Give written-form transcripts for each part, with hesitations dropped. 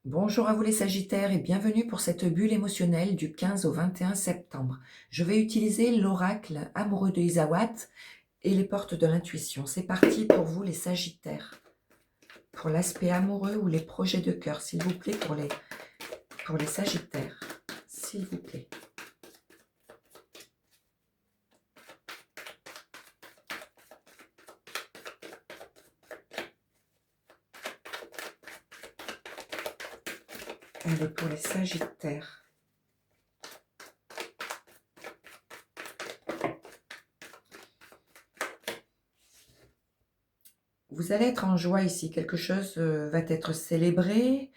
Bonjour à vous les Sagittaires et bienvenue pour cette bulle émotionnelle du 15 au 21 septembre. Je vais utiliser l'oracle amoureux de Isawat et les portes de l'intuition. C'est parti pour vous les Sagittaires. Pour l'aspect amoureux ou les projets de cœur, s'il vous plaît, pour les Sagittaires. S'il vous plaît. Allez, pour les Sagittaires. Vous allez être en joie ici, quelque chose va être célébré.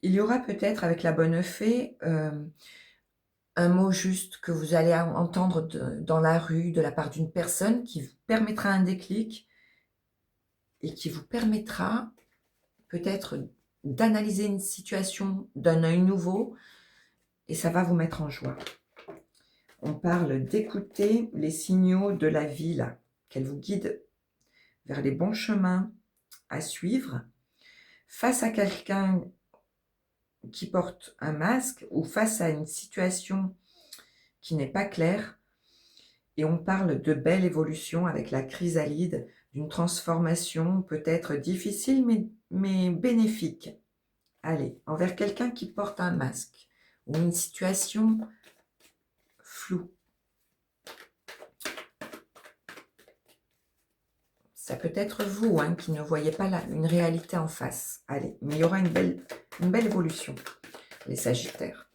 Il y aura peut-être avec la bonne fée un mot juste que vous allez entendre dans la rue de la part d'une personne qui vous permettra un déclic et qui vous permettra peut-être d'analyser une situation d'un œil nouveau et ça va vous mettre en joie. On parle d'écouter les signaux de la vie là, qu'elle vous guide vers les bons chemins à suivre face à quelqu'un qui porte un masque ou face à une situation qui n'est pas claire. Et on parle de belle évolution avec la chrysalide, d'une transformation peut-être difficile mais bénéfique. Allez, envers quelqu'un qui porte un masque ou une situation floue. Ça peut être vous qui ne voyez pas une réalité en face. Allez, mais il y aura une belle évolution, les Sagittaires.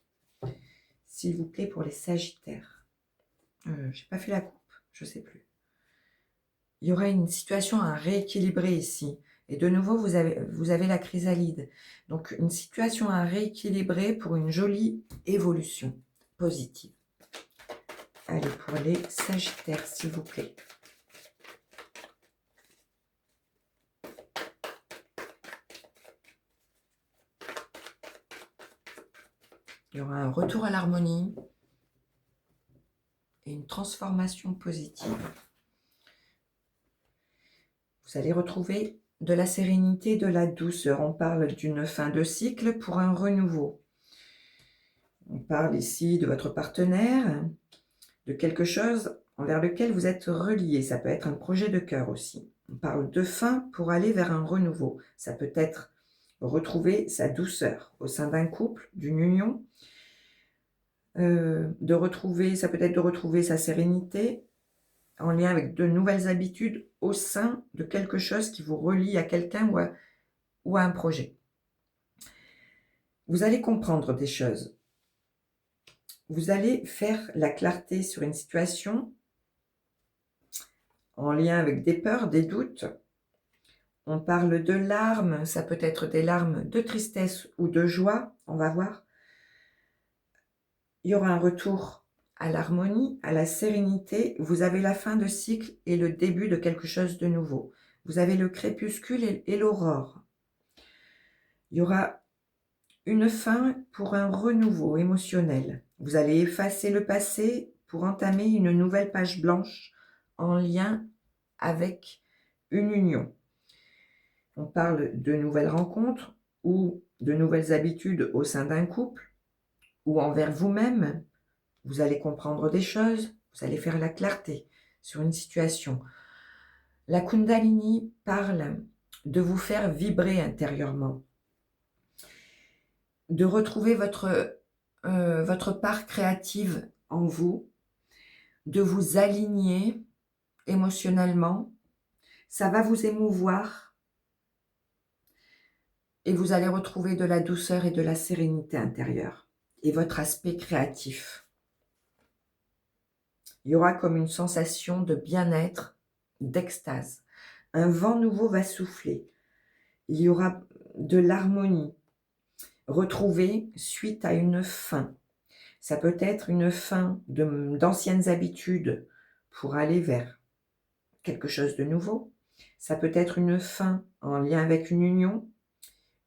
S'il vous plaît, pour les Sagittaires. J'ai pas fait la coupe, je sais plus. Il y aura une situation à rééquilibrer ici. Et de nouveau, vous avez la chrysalide. Donc, une situation à rééquilibrer pour une jolie évolution positive. Allez, pour les Sagittaires, s'il vous plaît. Il y aura un retour à l'harmonie et une transformation positive. Vous allez retrouver de la sérénité, de la douceur. On parle d'une fin de cycle pour un renouveau. On parle ici de votre partenaire, de quelque chose envers lequel vous êtes relié. Ça peut être un projet de cœur aussi. On parle de fin pour aller vers un renouveau. Ça peut être retrouver sa douceur au sein d'un couple, d'une union. Ça peut être de retrouver sa sérénité en lien avec de nouvelles habitudes au sein de quelque chose qui vous relie à quelqu'un ou à un projet. Vous allez comprendre des choses. Vous allez faire la clarté sur une situation en lien avec des peurs, des doutes. On parle de larmes, ça peut être des larmes de tristesse ou de joie, on va voir. Il y aura un retour à l'harmonie, à la sérénité. Vous avez la fin de cycle et le début de quelque chose de nouveau. Vous avez le crépuscule et l'aurore. Il y aura une fin pour un renouveau émotionnel. Vous allez effacer le passé pour entamer une nouvelle page blanche en lien avec une union. On parle de nouvelles rencontres ou de nouvelles habitudes au sein d'un couple ou envers vous-même. Vous allez comprendre des choses, vous allez faire la clarté sur une situation. La Kundalini parle de vous faire vibrer intérieurement, de retrouver votre part créative en vous, de vous aligner émotionnellement. Ça va vous émouvoir et vous allez retrouver de la douceur et de la sérénité intérieure et votre aspect créatif. Il y aura comme une sensation de bien-être, d'extase. Un vent nouveau va souffler. Il y aura de l'harmonie retrouvée suite à une fin. Ça peut être une fin d'anciennes habitudes pour aller vers quelque chose de nouveau. Ça peut être une fin en lien avec une union.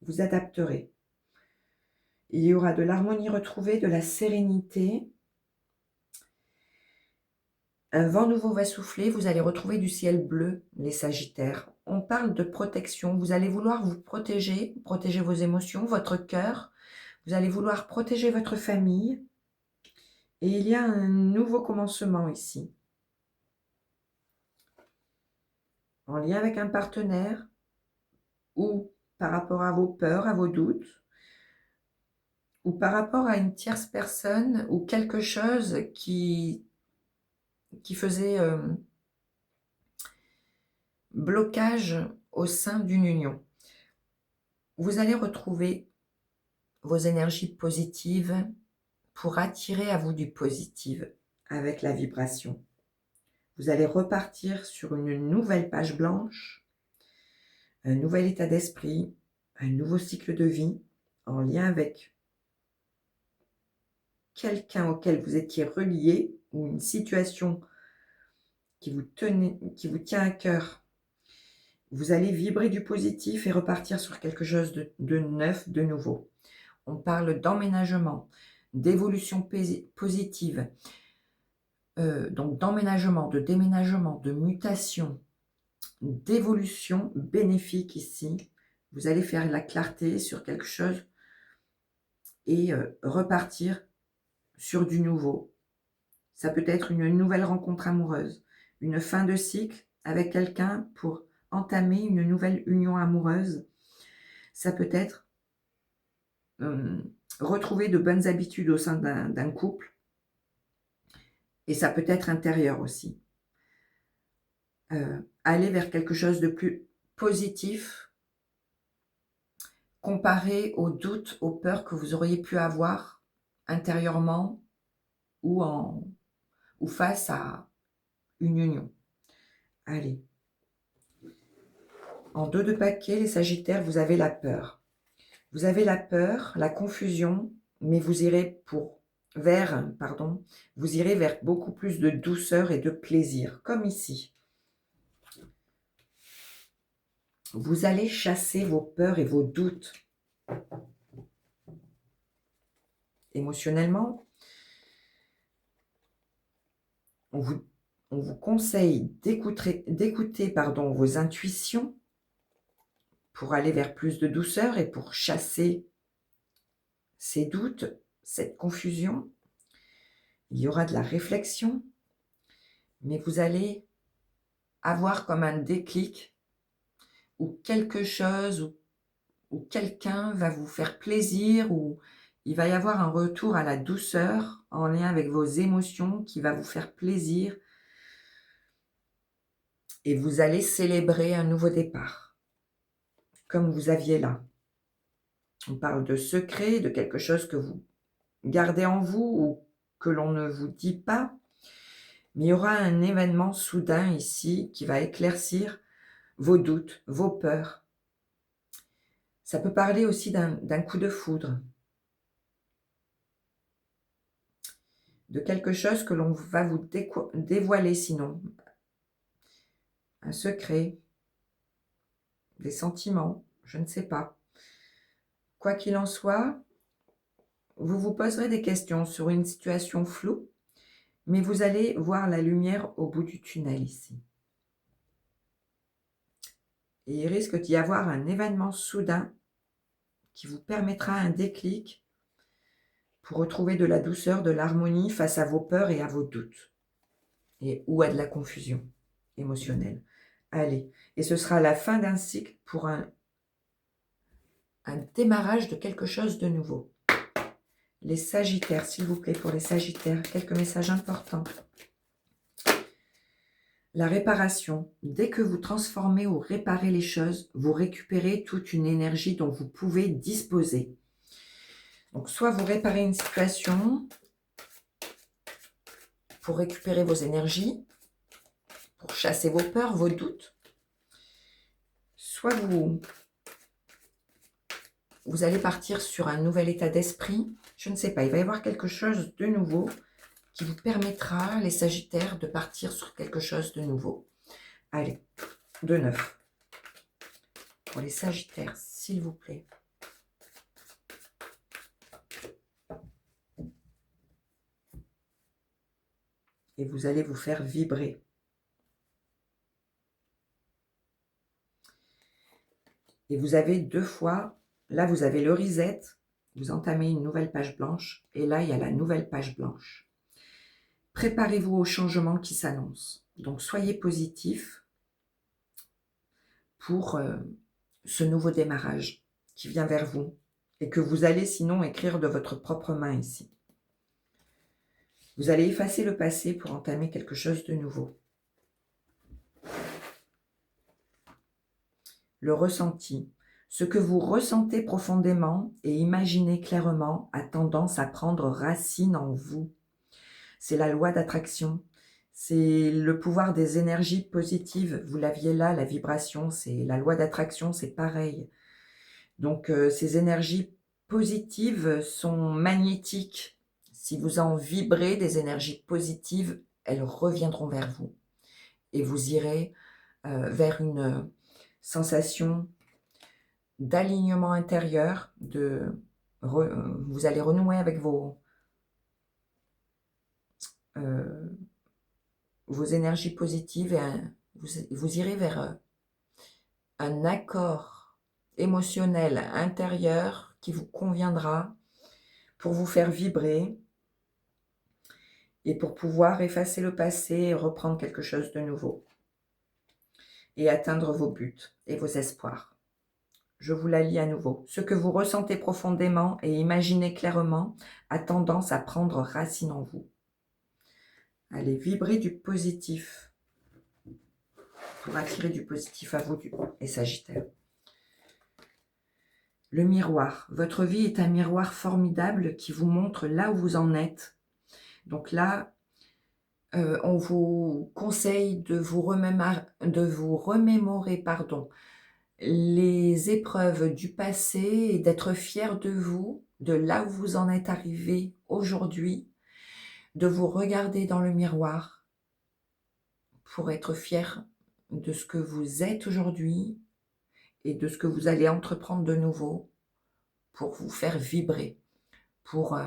Vous adapterez. Il y aura de l'harmonie retrouvée, de la sérénité. Un vent nouveau va souffler, vous allez retrouver du ciel bleu, les Sagittaires. on parle de protection. Vous allez vouloir vous protéger, protéger vos émotions, votre cœur. Vous allez vouloir protéger votre famille. Et il y a un nouveau commencement ici. En lien avec un partenaire ou par rapport à vos peurs, à vos doutes, ou par rapport à une tierce personne ou quelque chose qui faisait blocage au sein d'une union. Vous allez retrouver vos énergies positives pour attirer à vous du positif avec la vibration. Vous allez repartir sur une nouvelle page blanche, un nouvel état d'esprit, un nouveau cycle de vie en lien avec quelqu'un auquel vous étiez relié ou une situation qui vous tient à cœur. Vous allez vibrer du positif et repartir sur quelque chose de neuf, de nouveau. On parle d'emménagement, d'évolution positive, donc d'emménagement, de déménagement, de mutation, d'évolution bénéfique ici. Vous allez faire la clarté sur quelque chose et repartir sur du nouveau. Ça peut être une nouvelle rencontre amoureuse, une fin de cycle avec quelqu'un pour entamer une nouvelle union amoureuse. Ça peut être retrouver de bonnes habitudes au sein d'un couple. Et ça peut être intérieur aussi. Aller vers quelque chose de plus positif comparé aux doutes, aux peurs que vous auriez pu avoir intérieurement ou face à une union. Allez. En 2 de paquet, les Sagittaires, vous avez la peur. Vous avez la peur, la confusion, mais vous irez vers beaucoup plus de douceur et de plaisir, comme ici. Vous allez chasser vos peurs et vos doutes. Émotionnellement, on vous conseille d'écouter vos intuitions pour aller vers plus de douceur et pour chasser ces doutes, cette confusion. Il y aura de la réflexion, mais vous allez avoir comme un déclic ou quelque chose ou quelqu'un va vous faire plaisir ou il va y avoir un retour à la douceur en lien avec vos émotions qui va vous faire plaisir et vous allez célébrer un nouveau départ, comme vous aviez là. On parle de secret, de quelque chose que vous gardez en vous ou que l'on ne vous dit pas, mais il y aura un événement soudain ici qui va éclaircir vos doutes, vos peurs. Ça peut parler aussi d'un coup de foudre, de quelque chose que l'on va vous dévoiler sinon. Un secret, des sentiments, je ne sais pas. Quoi qu'il en soit, vous vous poserez des questions sur une situation floue, mais vous allez voir la lumière au bout du tunnel ici. Et il risque d'y avoir un événement soudain qui vous permettra un déclic pour retrouver de la douceur, de l'harmonie face à vos peurs et à vos doutes, ou à de la confusion émotionnelle. Allez, et ce sera la fin d'un cycle pour un démarrage de quelque chose de nouveau. Les Sagittaires, s'il vous plaît, pour les Sagittaires, quelques messages importants. La réparation. Dès que vous transformez ou réparez les choses, vous récupérez toute une énergie dont vous pouvez disposer. Donc, soit vous réparez une situation pour récupérer vos énergies, pour chasser vos peurs, vos doutes, soit vous allez partir sur un nouvel état d'esprit. Je ne sais pas, il va y avoir quelque chose de nouveau qui vous permettra, les Sagittaires, de partir sur quelque chose de nouveau. Allez, de neuf. Pour les Sagittaires, s'il vous plaît. Et vous allez vous faire vibrer. Et vous avez 2 fois, là vous avez le reset, vous entamez une nouvelle page blanche, et là il y a la nouvelle page blanche. Préparez-vous au changement qui s'annonce. Donc soyez positif pour ce nouveau démarrage qui vient vers vous et que vous allez sinon écrire de votre propre main ici. Vous allez effacer le passé pour entamer quelque chose de nouveau. Le ressenti. Ce que vous ressentez profondément et imaginez clairement a tendance à prendre racine en vous. C'est la loi d'attraction. C'est le pouvoir des énergies positives. Vous l'aviez là, la vibration, c'est la loi d'attraction, c'est pareil. Donc, ces énergies positives sont magnétiques. Si vous en vibrez des énergies positives, elles reviendront vers vous. Et vous irez vers une sensation d'alignement intérieur, vous allez renouer avec vos énergies positives et vous irez vers un accord émotionnel intérieur qui vous conviendra pour vous faire vibrer et pour pouvoir effacer le passé et reprendre quelque chose de nouveau et atteindre vos buts et vos espoirs. Je vous la lis à nouveau. Ce que vous ressentez profondément et imaginez clairement a tendance à prendre racine en vous. Allez vibrer du positif pour attirer du positif à vous, et Sagittaire. Le miroir. Votre vie est un miroir formidable qui vous montre là où vous en êtes. Donc là, on vous conseille de vous remémorer, les épreuves du passé et d'être fier de vous, de là où vous en êtes arrivé aujourd'hui, de vous regarder dans le miroir pour être fier de ce que vous êtes aujourd'hui et de ce que vous allez entreprendre de nouveau pour vous faire vibrer, pour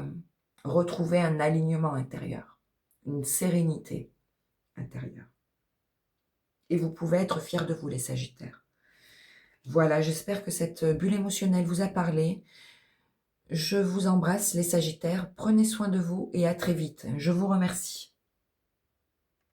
retrouver un alignement intérieur, une sérénité intérieure. Et vous pouvez être fier de vous, les Sagittaires. Voilà, j'espère que cette bulle émotionnelle vous a parlé. Je vous embrasse, les Sagittaires. Prenez soin de vous et à très vite. Je vous remercie.